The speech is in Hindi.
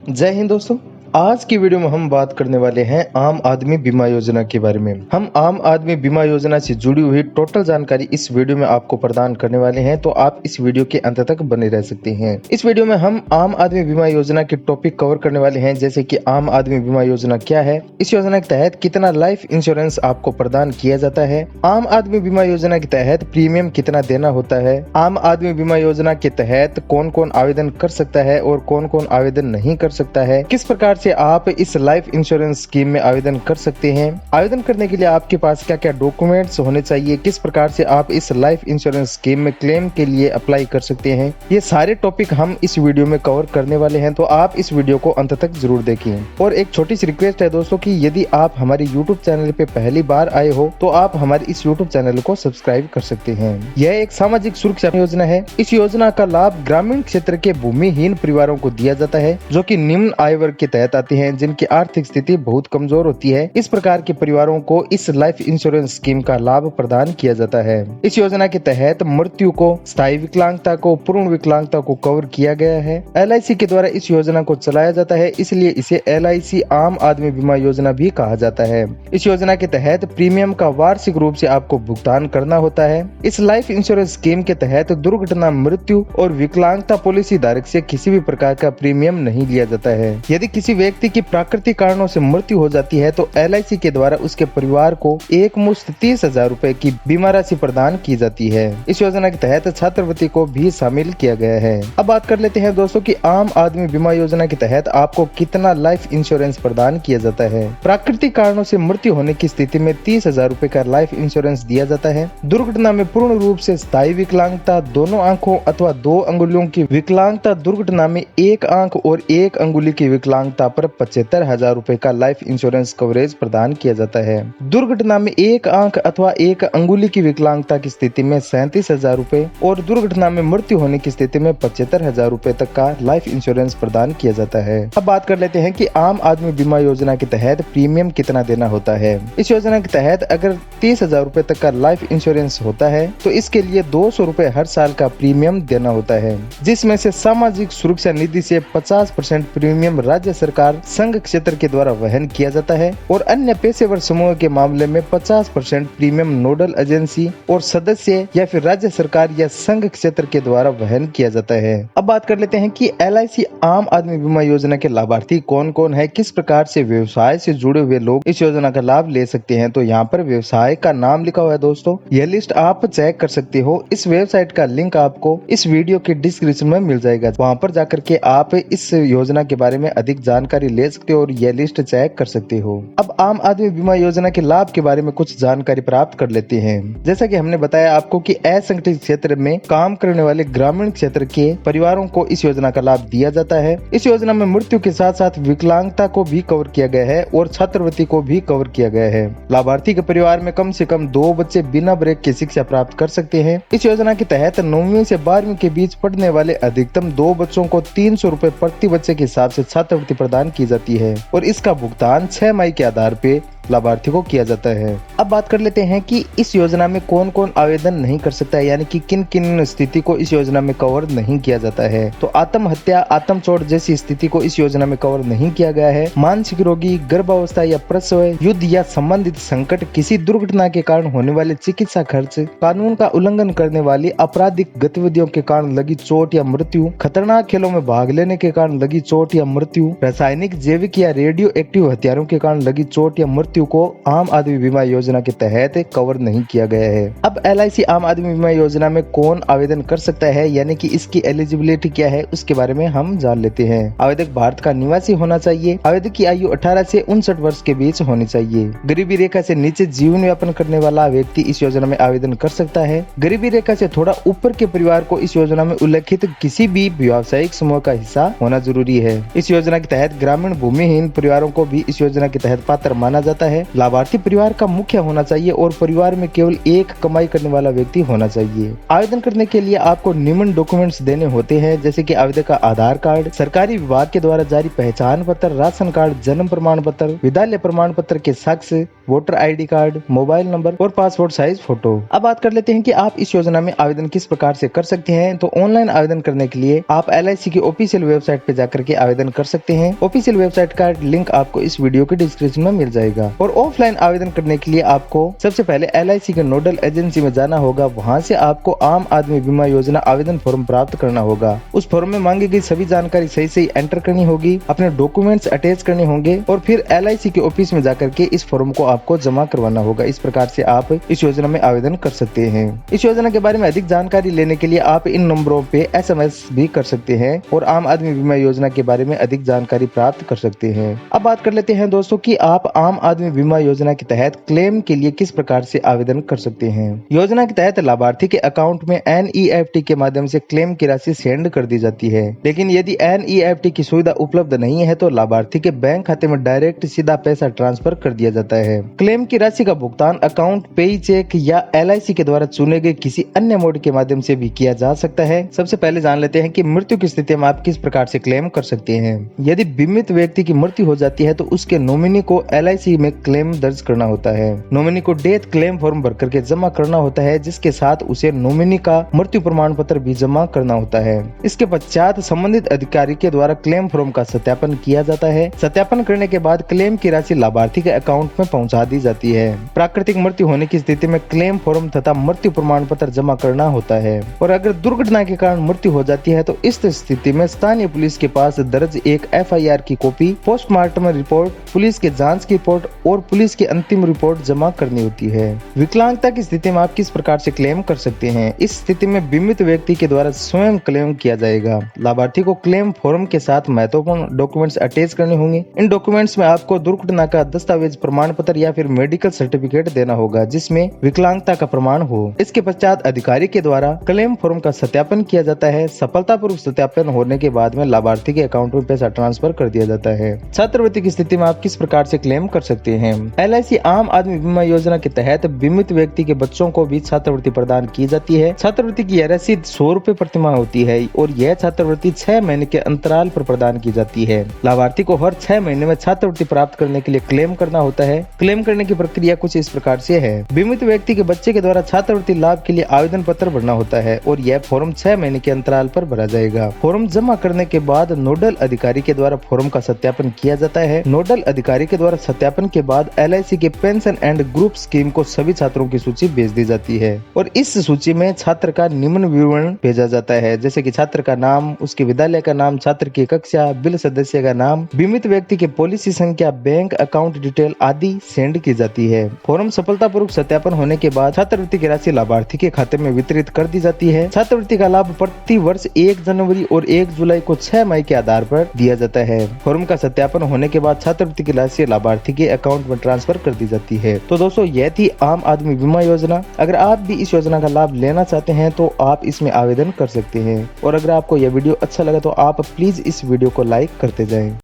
जय हिंद दोस्तों। आज की वीडियो में हम बात करने वाले हैं आम आदमी बीमा योजना के बारे में। हम आम आदमी बीमा योजना से जुड़ी हुई टोटल जानकारी इस वीडियो में आपको प्रदान करने वाले हैं, तो आप इस वीडियो के अंत तक बने रह सकते हैं। इस वीडियो में हम आम आदमी बीमा योजना के टॉपिक कवर करने वाले हैं, जैसे कि आम आदमी बीमा योजना क्या है, इस योजना के तहत कितना लाइफ इंश्योरेंस आपको प्रदान किया जाता है, आम आदमी बीमा योजना के तहत प्रीमियम कितना देना होता है, आम आदमी बीमा योजना के तहत कौन कौन आवेदन कर सकता है और कौन कौन आवेदन नहीं कर सकता है, किस प्रकार से आप इस लाइफ इंश्योरेंस स्कीम में आवेदन कर सकते हैं, आवेदन करने के लिए आपके पास क्या क्या डॉक्यूमेंट्स होने चाहिए, किस प्रकार से आप इस लाइफ इंश्योरेंस स्कीम में क्लेम के लिए अप्लाई कर सकते हैं, ये सारे टॉपिक हम इस वीडियो में कवर करने वाले हैं। तो आप इस वीडियो को अंत तक जरूर देखें। और एक छोटी सी रिक्वेस्ट है दोस्तों कि यदि आप हमारे यूट्यूब चैनल पे पहली बार आए हो तो आप हमारे इस यूट्यूब चैनल को सब्सक्राइब कर सकते हैं। यह एक सामाजिक सुरक्षा योजना है। इस योजना का लाभ ग्रामीण क्षेत्र के भूमिहीन परिवारों को दिया जाता है, जो कि निम्न आय वर्ग के तहत आते हैं, जिनकी आर्थिक स्थिति बहुत कमजोर होती है। इस प्रकार के परिवारों को इस लाइफ इंश्योरेंस स्कीम का लाभ प्रदान किया जाता है। इस योजना के तहत मृत्यु को, स्थायी विकलांगता को, पूर्ण विकलांगता को कवर किया गया है। LIC के द्वारा इस योजना को चलाया जाता है, इसलिए इसे LIC आम आदमी बीमा योजना भी कहा जाता है। इस योजना के तहत प्रीमियम का वार्षिक रूप से आपको भुगतान करना होता है। इस लाइफ इंश्योरेंस स्कीम के तहत दुर्घटना, मृत्यु और विकलांगता पॉलिसी धारक से किसी भी प्रकार का प्रीमियम नहीं लिया जाता है। यदि किसी व्यक्ति की प्राकृतिक कारणों से मृत्यु हो जाती है तो LIC के द्वारा उसके परिवार को एक मुश्त 30,000 रूपए की बीमा राशि प्रदान की जाती है। इस योजना के तहत छात्रवृत्ति को भी शामिल किया गया है। अब बात कर लेते हैं दोस्तों कि आम आदमी बीमा योजना के तहत आपको कितना लाइफ इंश्योरेंस प्रदान किया जाता है। प्राकृतिक कारणों से मृत्यु होने की स्थिति में 30,000 रूपए का लाइफ इंश्योरेंस दिया जाता है। दुर्घटना में पूर्ण रूप से स्थायी विकलांगता, दोनों आंखों अथवा 2 अंगुलियों की विकलांगता, दुर्घटना में 1 आंख और 1 अंगुली की विकलांगता पर 75,000 रूपए का लाइफ इंश्योरेंस कवरेज प्रदान किया जाता है। दुर्घटना में 1 आंख अथवा 1 अंगुली की विकलांगता की स्थिति में 37,000 रूपए और दुर्घटना में मृत्यु होने की स्थिति में 75,000 रूपए तक का लाइफ इंश्योरेंस प्रदान किया जाता है। अब बात कर लेते हैं कि आम आदमी बीमा योजना के तहत प्रीमियम कितना देना होता है। इस योजना के तहत अगर 30,000 रूपए तक का लाइफ इंश्योरेंस होता है तो इसके लिए 200 रूपए हर साल का प्रीमियम देना होता है, जिसमें से सामाजिक सुरक्षा निधि से 50% प्रीमियम राज्य सरकार, संघ क्षेत्र के द्वारा वहन किया जाता है और अन्य पेशेवर समूह के मामले में 50% प्रीमियम नोडल एजेंसी और सदस्य या फिर राज्य सरकार या संघ क्षेत्र के द्वारा वहन किया जाता है। अब बात कर लेते हैं कि LIC आम आदमी बीमा योजना के लाभार्थी कौन कौन है, किस प्रकार से व्यवसाय से जुड़े हुए लोग इस योजना का लाभ ले सकते हैं। तो यहाँ पर व्यवसाय का नाम लिखा हुआ है दोस्तों, यह लिस्ट आप चेक कर सकते हो। इस वेबसाइट का लिंक आपको इस वीडियो के डिस्क्रिप्शन में मिल जाएगा, वहाँ पर जाकर के आप इस योजना के बारे में अधिक जानकारी ले सकते हो और यह लिस्ट चेक कर सकते हो। अब आम आदमी बीमा योजना के लाभ के बारे में कुछ जानकारी प्राप्त कर लेते हैं। जैसा कि हमने बताया आपको कि असंगठित क्षेत्र में काम करने वाले ग्रामीण क्षेत्र के परिवारों को इस योजना का लाभ दिया जाता है। इस योजना में मृत्यु के साथ साथ विकलांगता को भी कवर किया गया है और छात्रवृत्ति को भी कवर किया गया है। लाभार्थी के परिवार में कम से कम 2 बच्चे बिना ब्रेक की शिक्षा प्राप्त कर सकते हैं। इस योजना के तहत 9वीं से 12वीं के बीच पढ़ने वाले अधिकतम 2 बच्चों को 300 रूपए प्रति बच्चे के हिसाब से छात्रवृत्ति प्रदान की जाती है और इसका भुगतान 6 मई के आधार पे लाभार्थी को किया जाता है। अब बात कर लेते हैं कि इस योजना में कौन कौन आवेदन नहीं कर सकता है, यानी कि किन किन स्थिति को इस योजना में कवर नहीं किया जाता है। तो आत्महत्या, आत्मचोट जैसी स्थिति को इस योजना में कवर नहीं किया गया है। मानसिक रोगी, गर्भावस्था या प्रसव, युद्ध या संबंधित संकट, किसी दुर्घटना के कारण होने वाले चिकित्सा खर्च, कानून का उल्लंघन करने वाली आपराधिक गतिविधियों के कारण लगी चोट या मृत्यु, खतरनाक खेलों में भाग लेने के कारण लगी चोट या मृत्यु, रासायनिक, जैविक या रेडियो एक्टिव हथियारों के कारण लगी चोट या मृत्यु को आम आदमी बीमा योजना के तहत कवर नहीं किया गया है। अब LIC आम आदमी बीमा योजना में कौन आवेदन कर सकता है, यानी कि इसकी एलिजिबिलिटी क्या है, उसके बारे में हम जान लेते हैं। आवेदक भारत का निवासी होना चाहिए। आवेदक की आयु 18 से 59 वर्ष के बीच होनी चाहिए। गरीबी रेखा से नीचे जीवन यापन करने वाला व्यक्ति इस योजना में आवेदन कर सकता है। गरीबी रेखा से थोड़ा ऊपर के परिवार को इस योजना में उल्लेखित किसी भी व्यावसायिक समूह का हिस्सा होना जरूरी है। इस योजना के तहत ग्रामीण भूमिहीन परिवारों को भी इस योजना के तहत पात्र माना जाता है। लाभार्थी परिवार का मुख्य शिक्षा होना चाहिए और परिवार में केवल एक कमाई करने वाला व्यक्ति होना चाहिए। आवेदन करने के लिए आपको निम्न डॉक्यूमेंट्स देने होते हैं, जैसे कि आवेदक का आधार कार्ड, सरकारी विभाग के द्वारा जारी पहचान पत्र, राशन कार्ड, जन्म प्रमाण पत्र, विद्यालय प्रमाण पत्र के साक्ष्य, voter ID card, mobile number और पासपोर्ट साइज फोटो। अब बात कर लेते हैं कि आप इस योजना में आवेदन किस प्रकार से कर सकते हैं। तो ऑनलाइन आवेदन करने के लिए आप LIC की ऑफिशियल वेबसाइट पे जाकर के आवेदन कर सकते हैं। ऑफिशियल वेबसाइट का लिंक आपको इस वीडियो के डिस्क्रिप्शन में मिल जाएगा। और ऑफलाइन आवेदन करने के लिए आपको सबसे पहले LIC के नोडल एजेंसी में जाना होगा। वहाँ से आपको आम आदमी बीमा योजना आवेदन फॉर्म प्राप्त करना होगा। उस फॉर्म में मांगी गई सभी जानकारी सही एंटर करनी होगी, अपने डॉक्यूमेंट्स अटैच करने होंगे और फिर LIC के ऑफिस में जाकर के इस फॉर्म को आपको जमा करवाना होगा। इस प्रकार से आप इस योजना में आवेदन कर सकते हैं। इस योजना के बारे में अधिक जानकारी लेने के लिए आप इन नंबरों पे SMS भी कर सकते हैं और आम आदमी बीमा योजना के बारे में अधिक जानकारी प्राप्त कर सकते हैं। अब बात कर लेते हैं दोस्तों कि आप आम आदमी बीमा योजना के तहत क्लेम के लिए किस प्रकार से आवेदन कर सकते हैं। योजना के तहत लाभार्थी के अकाउंट में NEFT के माध्यम से क्लेम की राशि सेंड कर दी जाती है, लेकिन यदि NEFT की सुविधा उपलब्ध नहीं है तो लाभार्थी के बैंक खाते में डायरेक्ट सीधा पैसा ट्रांसफर कर दिया जाता है। क्लेम की राशि का भुगतान अकाउंट, पेई चेक या LIC के द्वारा चुने गए किसी अन्य मोड के माध्यम से भी किया जा सकता है। सबसे पहले जान लेते हैं कि मृत्यु की स्थिति में आप किस प्रकार से क्लेम कर सकते हैं। यदि बीमित व्यक्ति की मृत्यु हो जाती है तो उसके नॉमिनी को LIC में क्लेम दर्ज करना होता है। नॉमिनी को डेथ क्लेम फॉर्म भर करके जमा करना होता है, जिसके साथ उसे नॉमिनी का मृत्यु प्रमाण पत्र भी जमा करना होता है। इसके पश्चात संबंधित अधिकारी के द्वारा क्लेम फॉर्म का सत्यापन किया जाता है। सत्यापन करने के बाद क्लेम की राशि लाभार्थी के अकाउंट में पहुंचा दी जाती है। प्राकृतिक मृत्यु होने की स्थिति में क्लेम फॉर्म तथा मृत्यु प्रमाण पत्र जमा करना होता है। और अगर दुर्घटना के कारण मृत्यु हो जाती है तो इस स्थिति में स्थानीय पुलिस के पास दर्ज एक FIR की कॉपी, पोस्टमार्टम रिपोर्ट, पुलिस के जांच की रिपोर्ट और पुलिस की अंतिम रिपोर्ट जमा करनी होती है। विकलांगता की स्थिति में आप किस प्रकार से क्लेम कर सकते हैं। इस स्थिति में बीमित व्यक्ति के द्वारा स्वयं क्लेम किया जाएगा। लाभार्थी को क्लेम फॉर्म के साथ महत्वपूर्ण डॉक्यूमेंट्स अटैच करने होंगे। इन डॉक्यूमेंट्स में आपको दुर्घटना का दस्तावेज, प्रमाण पत्र या फिर मेडिकल सर्टिफिकेट देना होगा जिसमें विकलांगता का प्रमाण हो। इसके पश्चात अधिकारी के द्वारा क्लेम फॉर्म का सत्यापन किया जाता है। सफलतापूर्वक सत्यापन होने के बाद में लाभार्थी के अकाउंट में पैसा ट्रांसफर कर दिया जाता है। छात्रवृत्ति की स्थिति में आप किस प्रकार से क्लेम कर सकते हैं। LIC आम आदमी बीमा योजना के तहत बीमित व्यक्ति के बच्चों को भी छात्रवृत्ति प्रदान की जाती है। छात्रवृत्ति की यह राशि 100 रुपए प्रति माह होती है और यह छात्रवृत्ति 6 महीने के अंतराल पर प्रदान की जाती है। लाभार्थी को हर 6 महीने में छात्रवृत्ति प्राप्त करने के लिए क्लेम करना होता है। क्लेम करने की प्रक्रिया कुछ इस प्रकार से है। बीमित व्यक्ति के बच्चे के द्वारा छात्रवृत्ति लाभ के लिए आवेदन पत्र भरना होता है और यह फॉर्म 6 महीने के अंतराल पर भरा जाएगा। फॉर्म जमा करने के बाद नोडल अधिकारी के द्वारा फॉर्म का सत्यापन किया जाता है। नोडल अधिकारी के द्वारा सत्यापन के बाद LIC के पेंशन एंड ग्रुप स्कीम को सभी छात्रों की सूची भेज दी जाती है और इस सूची में छात्र का निम्न विवरण भेजा जाता है, जैसे कि छात्र का नाम, उसके विद्यालय का नाम, छात्र की कक्षा, बिल सदस्य का नाम, बीमित व्यक्ति के पॉलिसी संख्या, बैंक अकाउंट डिटेल आदि सेंड की जाती है। फॉर्म सफलतापूर्वक सत्यापन होने के बाद छात्रवृत्ति की राशि लाभार्थी के खाते में वितरित कर दी जाती है। छात्रवृत्ति का लाभ प्रति वर्ष 1 जनवरी और 1 जुलाई को 6 मई के आधार पर दिया जाता है। फॉर्म का सत्यापन होने के बाद छात्रवृत्ति की राशि लाभार्थी के अकाउंट में ट्रांसफर कर दी जाती है। तो दोस्तों, यह थी आम आदमी बीमा योजना। अगर आप भी इस योजना का लाभ लेना चाहते हैं तो आप इसमें आवेदन कर सकते हैं। और अगर आपको यह वीडियो अच्छा लगा तो आप प्लीज इस वीडियो को लाइक करते जाएं।